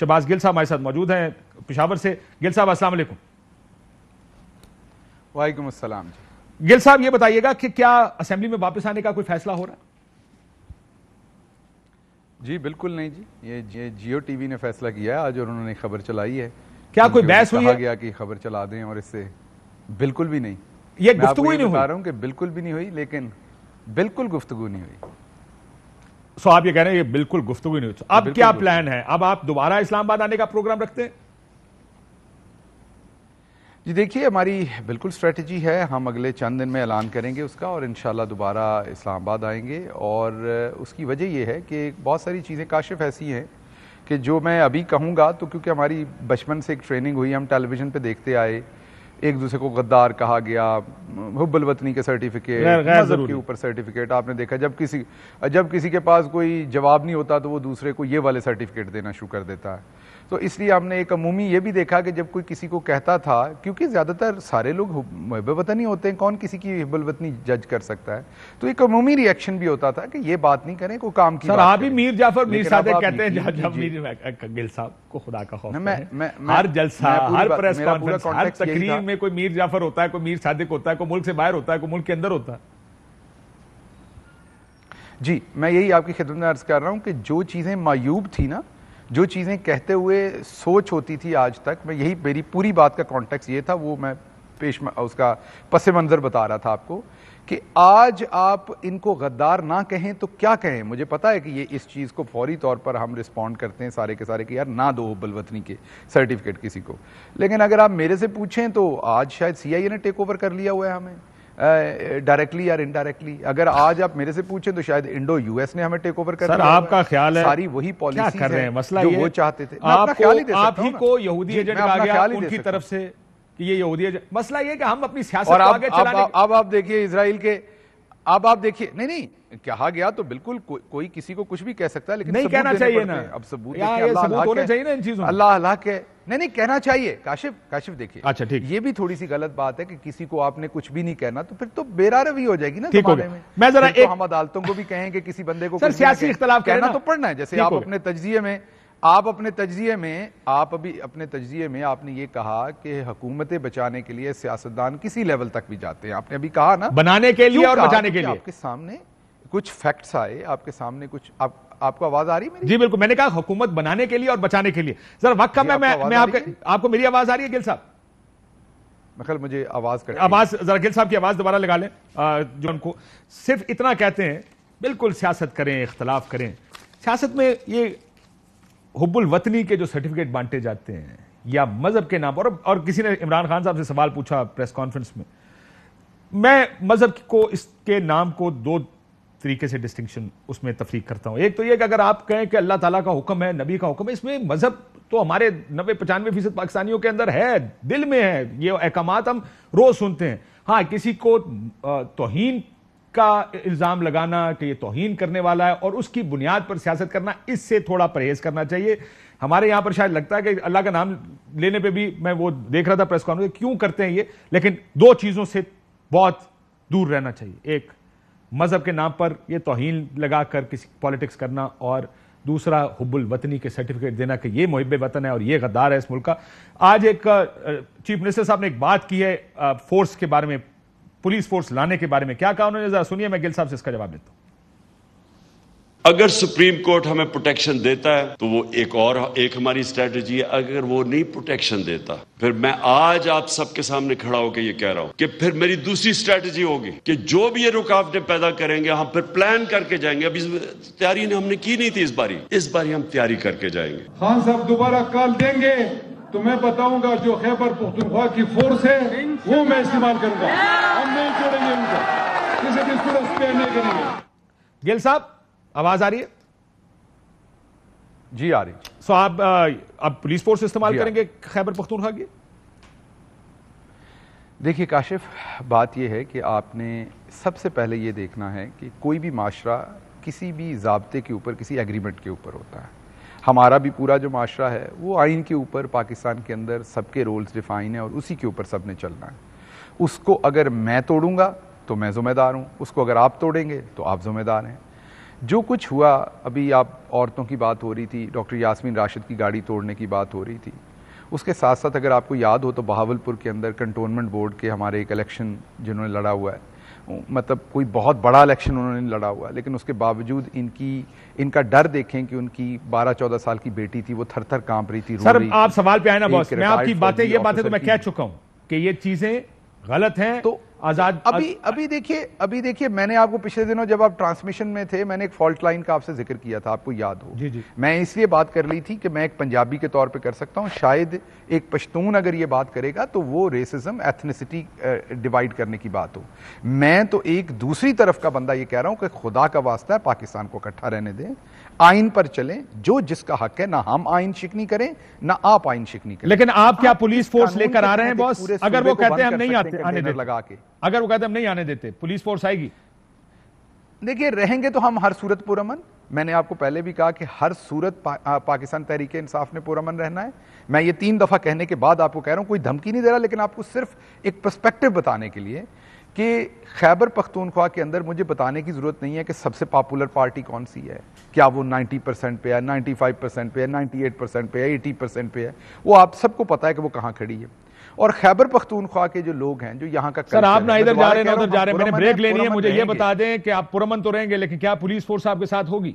شہباز گل صاحب ہمارے ساتھ موجود ہیں پشاور سے. گل صاحب السلام علیکم. وعلیکم السلام. گل صاحب یہ بتائیے گا کہ کیا اسمبلی میں واپس آنے کا کوئی فیصلہ ہو رہا ہے؟ جی بالکل نہیں جی, یہ جیو ٹی وی نے فیصلہ کیا ہے آج اور انہوں نے خبر چلائی ہے. کیا کوئی بحث ہوئی ہے؟ کہا گیا کہ خبر چلا دیں اور اس سے بالکل بھی نہیں. یہ گفتگو ہی نہیں ہوئی. بتا رہا ہوں کہ بالکل بھی نہیں ہوئی, لیکن بالکل گفتگو نہیں ہوئی. سو آپ یہ کہہ رہے ہیں یہ بالکل گفتگو نہیں ہوئی. اب کیا پلان ہے؟ اب آپ دوبارہ اسلام آباد آنے کا پروگرام رکھتے ہیں؟ جی دیکھیے ہماری بالکل اسٹریٹجی ہے, ہم اگلے چند دن میں اعلان کریں گے اس کا اور انشاءاللہ دوبارہ اسلام آباد آئیں گے. اور اس کی وجہ یہ ہے کہ بہت ساری چیزیں کاشف ایسی ہیں کہ جو میں ابھی کہوں گا تو کیونکہ ہماری بچپن سے ایک ٹریننگ ہوئی, ہم ٹیلی ویژن پہ دیکھتے آئے, ایک دوسرے کو غدار کہا گیا, حب الوطنی کے سرٹیفکیٹ, مذہب کے اوپر سرٹیفکیٹ. آپ نے دیکھا جب کسی کے پاس کوئی جواب نہیں ہوتا تو وہ دوسرے کو یہ والے سرٹیفکیٹ دینا شروع کر دیتا ہے. تو اس لیے ہم نے ایک عمومی یہ بھی دیکھا کہ جب کوئی کسی کو کہتا تھا, کیونکہ زیادہ تر سارے لوگ محب وطنی ہوتے ہیں, کون کسی کی حب الوطنی جج کر سکتا ہے, تو ایک عمومی ری ایکشن بھی ہوتا تھا کہ یہ بات نہیں کریں, کوئی کام کی بات کریں. سر آپ ہی میر جعفر میر صادق کہتے ہیں جب گل صاحب کو خدا کا خوف ہے, ہر جلسہ, ہر پریس کانفرنس, ہر تقریر میں کوئی میر جعفر ہوتا ہے, کوئی میر صادق ہوتا ہے, کوئی ملک سے باہر ہوتا ہے, کوئی ملک کے اندر ہوتا ہے. جی میں یہی آپ کی خدمت میں عرض کر رہا ہوں کہ جو چیزیں معیوب تھی نا, جو چیزیں کہتے ہوئے سوچ ہوتی تھی آج تک, میں یہی میری پوری بات کا کانٹیکس یہ تھا, وہ میں اس کا پس منظر بتا رہا تھا آپ کو کہ آج آپ ان کو غدار نہ کہیں تو کیا کہیں. مجھے پتا ہے کہ یہ اس چیز کو فوری طور پر ہم رسپونڈ کرتے ہیں سارے کے سارے کہ یار نہ دو حب الوطنی کے سرٹیفکیٹ کسی کو, لیکن اگر آپ میرے سے پوچھیں تو آج شاید سی آئی اے نے ٹیک اوور کر لیا ہوا ہے ہمیں ڈائریکٹلی یا انڈائریکٹلی. اگر آج آپ میرے سے پوچھیں تو شاید انڈو یو ایس نے ہمیں ٹیک اوور کر لیا. آپ کا خیال ہے ساری وہی پالیسیز ہیں مسئلہ جو وہ چاہتے تھے. آپ ہی کو یہودی ایجنٹ کہا گیا ان کی طرف سے کہ یہ یہودی ایجنٹ. مسئلہ یہ کہ ہم اپنی سیاست کو آگے چلانے. اب آپ دیکھیے اسرائیل کے, اب آپ دیکھیے نہیں کہا گیا تو بالکل کوئی کسی کو کچھ بھی کہہ سکتا ہے, لیکن نہیں کہنا چاہیے نا. اب ثبوت ہونے چاہیے نا ان چیزوں. اللہ کے نہیں کہنا چاہیے. کاشف دیکھیے, اچھا ٹھیک, یہ بھی تھوڑی سی غلط بات ہے کہ کسی کو آپ نے کچھ بھی نہیں کہنا تو پھر تو بے روی ہو جائے گی نا زمانے میں. میں ذرا ہم عدالتوں کو بھی کہیں کہ کسی بندے کو سیاسی اختلاف کہنا تو پڑنا ہے. جیسے آپ اپنے تجزیے میں آپ نے یہ کہا کہ حکومتیں بچانے کے لیے سیاستدان کسی لیول تک بھی جاتے ہیں. آپ نے ابھی کہا نا بنانے کے لیے اور بچانے کے لیے. آپ کے سامنے کچھ فیکٹس آئے, آپ کے سامنے کچھ, آپ کو آواز آ رہی ہے؟ جی بالکل, میں نے کہا حکومت بنانے کے لیے اور بچانے کے لیے. ذرا وقت کم ہے, میں آپ کو میری آواز آ رہی ہے گل صاحب؟ مخل مجھے آواز ذرا گل صاحب کی آواز دوبارہ لگا لیں. جو ان کو صرف اتنا کہتے ہیں بالکل سیاست کریں, اختلاف کریں. سیاست میں یہ حب الوطنی کے جو سرٹیفکیٹ بانٹے جاتے ہیں یا مذہب کے نام پر, اور کسی نے عمران خان صاحب سے سوال پوچھا پریس کانفرنس میں مذہب کو اس کے نام کو دو طریقے سے ڈسٹنکشن اس میں تفریق کرتا ہوں. ایک تو یہ کہ اگر آپ کہیں کہ اللہ تعالیٰ کا حکم ہے, نبی کا حکم ہے, اس میں مذہب تو ہمارے 90-95% پاکستانیوں کے اندر ہے, دل میں ہے, یہ احکامات ہم روز سنتے ہیں. ہاں کسی کو توہین کا الزام لگانا کہ یہ توہین کرنے والا ہے اور اس کی بنیاد پر سیاست کرنا, اس سے تھوڑا پرہیز کرنا چاہیے. ہمارے یہاں پر شاید لگتا ہے کہ اللہ کا نام لینے پہ بھی, میں وہ دیکھ رہا تھا پریس کانفرنس کیوں کرتے ہیں یہ, لیکن دو چیزوں سے بہت دور رہنا چاہیے. ایک مذہب کے نام پر یہ توہین لگا کر کسی پالیٹکس کرنا, اور دوسرا حب الوطنی کے سرٹیفکیٹ دینا کہ یہ محب وطن ہے اور یہ غدار ہے اس ملک کا. آج ایک چیف منسٹر صاحب نے ایک بات کی ہے فورس کے بارے میں, پولیس فورس لانے کے بارے میں. کیا کہا انہوں نے, ذرا سنیے, میں گل صاحب سے اس کا جواب دیتا ہوں. اگر سپریم کورٹ ہمیں پروٹیکشن دیتا ہے تو وہ ایک ہماری اسٹریٹجی ہے. اگر وہ نہیں پروٹیکشن دیتا, پھر میں آج آپ سب کے سامنے کھڑا ہو کے یہ کہہ رہا ہوں کہ پھر میری دوسری اسٹریٹجی ہوگی کہ جو بھی یہ رکاوٹیں پیدا کریں گے ہم پھر پلان کر کے جائیں گے. ابھی تیاری ہم نے کی نہیں تھی, اس باری ہم تیاری کر کے جائیں گے. خان صاحب دوبارہ کال دیں گے تو میں بتاؤں گا جو خیبر پختونخوا کی فورس ہے وہ میں استعمال کروں گا. ہم نہیں چھوڑیں گے ان کو, کسی بھی صورت پہ نہیں کریں گے. گل صاحب آواز آ رہی ہے؟ جی آ رہی. سو آپ اب پولیس فورس استعمال کریں گے خیبر پختونخوا کی؟ دیکھیے کاشف, بات یہ ہے کہ آپ نے سب سے پہلے یہ دیکھنا ہے کہ کوئی بھی معاشرہ کسی بھی ضابطے کے اوپر, کسی ایگریمنٹ کے اوپر ہوتا ہے. ہمارا بھی پورا جو معاشرہ ہے وہ آئین کے اوپر پاکستان کے اندر سب کے رولز ڈیفائن ہیں اور اسی کے اوپر سب نے چلنا ہے. اس کو اگر میں توڑوں گا تو میں ذمہ دار ہوں, اس کو اگر آپ توڑیں گے تو آپ ذمہ دار ہیں. جو کچھ ہوا، ابھی آپ عورتوں کی بات ہو رہی تھی، ڈاکٹر یاسمین راشد کی گاڑی توڑنے کی بات ہو رہی تھی، اس کے ساتھ ساتھ اگر آپ کو یاد ہو تو بہاولپور کے اندر کنٹونمنٹ بورڈ کے ہمارے ایک الیکشن جنہوں نے لڑا ہوا ہے، مطلب کوئی بہت بڑا الیکشن انہوں نے لڑا ہوا ہے، لیکن اس کے باوجود ان کا ڈر دیکھیں کہ ان کی 12-14 سال کی بیٹی تھی، وہ تھر تھر کانپ رہی تھی، رو سر رہی تھی۔ آپ سوال پہ آئے نا باس، ایک میں آپ کی retired باتیں فوجی یہ باتیں تو officer میں کی- کہہ چکا ہوں کہ یہ چیزیں غلط ہیں، تو آزاد ابھی دیکھیے میں نے آپ کو پچھلے دنوں جب آپ ٹرانسمیشن میں تھے، میں نے ایک فالٹ لائن کا آپ سے ذکر کیا تھا، آپ کو یاد ہو۔ جی جی۔ میں اس لیے بات کر لی تھی کہ میں ایک پنجابی کے طور پہ کر سکتا ہوں، شاید ایک پشتون اگر یہ بات کرے گا تو وہ ریسزم، ایتھنیسٹی ڈیوائیڈ کرنے کی بات ہو۔ میں تو ایک دوسری طرف کا بندہ یہ کہہ رہا ہوں کہ خدا کا واسطہ ہے پاکستان کو اکٹھا رہنے دیں، آئین پر چلیں، جو جس کا حق ہے، نہ ہم آئین شکنی کریں نہ آپ آئین شکنی کریں۔ لیکن آپ کیا آپ پولیس اس فورس لے قانون کر کے آ رہے ہیں تحت باس؟ پورے اگر صوبے وہ کو کہتے بند ہیں ہم کر نہیں سکتے ہیں آنے کنٹینر دیتے، لگا کے۔ اگر وہ کہتے ہیں ہم نہیں آنے دیتے، پولیس فورس آئے گی؟ دیکھیے رہیں گے تو ہم ہر صورت پرامن، میں نے آپ کو پہلے بھی کہا کہ ہر صورت پاکستان تحریک انصاف نے پرامن رہنا ہے۔ میں یہ 3 دفعہ کہنے کے بعد آپ کو کہہ رہا ہوں، کوئی دھمکی نہیں دے رہا، لیکن آپ کو صرف ایک پرسپیکٹو بتانے کے لیے کہ خیبر پختونخوا کے اندر مجھے بتانے کی ضرورت نہیں ہے کہ سب سے پاپولر پارٹی کون سی ہے، کیا وہ 90% پہ ہے، 95% پہ ہے، 98% پہ ہے، 80% پہ ہے، وہ آپ سب کو پتا ہے کہ وہ کہاں کھڑی ہے۔ اور خیبر پختونخوا کے جو لوگ ہیں، جو یہاں کا سر آپ نہ ادھر جا رہے ہیں نہ ادھر ہم جا رہے ہیں، میں نے پرامن بریک ہیں، لینی ہے، پرامن مجھے یہ رہیں گے۔ بتا دیں کہ آپ پرامن تو رہیں گے لیکن کیا پولیس فورس آپ کے ساتھ ہوگی؟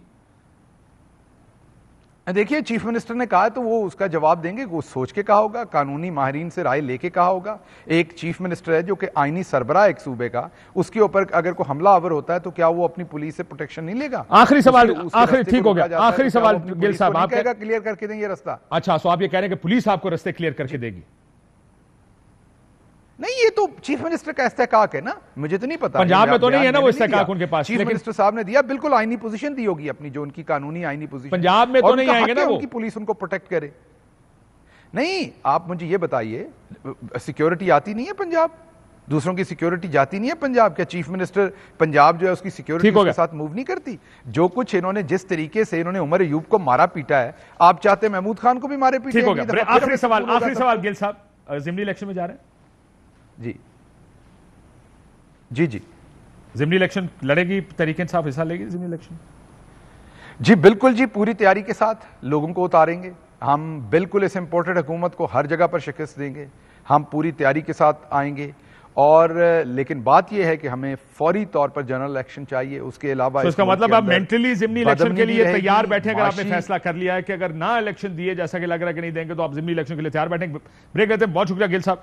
دیکھیے چیف منسٹر نے کہا تو وہ اس کا جواب دیں گے، وہ سوچ کے کہا ہوگا، قانونی ماہرین سے رائے لے کے کہا ہوگا۔ ایک چیف منسٹر ہے جو کہ آئینی سربراہ ایک صوبے کا، اس کے اوپر اگر کوئی حملہ آور ہوتا ہے تو کیا وہ اپنی پولیس سے پروٹیکشن نہیں لے گا؟ آخری سوال، اس کے آخری رستے ٹھیک کو ہو گیا، روکا جاتا ہے آخری تو کیا سوال وہ اپنی گل پولیس صاحب کو نہیں آپ کہے گا کلیئر کر کے دیں یہ رستہ؟ اچھا سو آپ یہ کہہ رہے ہیں کہ پولیس آپ کو رستے کلیئر کر کے دے گی؟ نہیں، یہ تو چیف منسٹر کا استحقاق ہے نا، مجھے تو نہیں پتا۔ پنجاب میں تو نہیں ہے نا وہ استحقاق ان کے پاس، چیف منسٹر صاحب نے دیا، بالکل آئینی پوزیشن دی ہوگی اپنی، جو ان کی قانونی آئینی پوزیشن۔ پنجاب میں تو نہیں آئیں گے نا وہ، ان کی پولیس ان کو پروٹیکٹ کرے۔ نہیں، آپ مجھے یہ بتائیے، سیکیورٹی آتی نہیں ہے پنجاب؟ دوسروں کی سیکیورٹی جاتی نہیں ہے پنجاب؟ کیا چیف منسٹر پنجاب جو ہے اس کی سیکیورٹی اس کے ساتھ موو نہیں کرتی؟ جو کچھ انہوں نے، جس طریقے سے انہوں نے عمر ایوب کو مارا پیٹا ہے، آپ چاہتے ہیں محمود خان کو بھی مارے پیٹے؟ ٹھیک ہو گیا۔ آخری سوال گل صاحب، ضمنی الیکشن میں جا رہے ہیں؟ جی جی جی ضمنی الیکشن لڑے گی تحریک انصاف، حصہ لے گی ضمنی الیکشن؟ جی بالکل جی، پوری تیاری کے ساتھ لوگوں کو اتاریں گے ہم، بالکل اس امپورٹڈ حکومت کو ہر جگہ پر شکست دیں گے، ہم پوری تیاری کے ساتھ آئیں گے۔ اور لیکن بات یہ ہے کہ ہمیں فوری طور پر جنرل الیکشن چاہیے، اس کے علاوہ اس کا مطلب آپ مینٹلی ضمنی الیکشن کے لیے تیار بیٹھیں، اگر آپ نے فیصلہ کر لیا ہے کہ اگر نہ الیکشن دیے جیسا کہ لگ رہا ہے کہ نہیں دیں گے تو آپ ضمنی الیکشن کے لیے تیار بیٹھیں۔ بریک لیتے ہیں، بہت شکریہ گل صاحب۔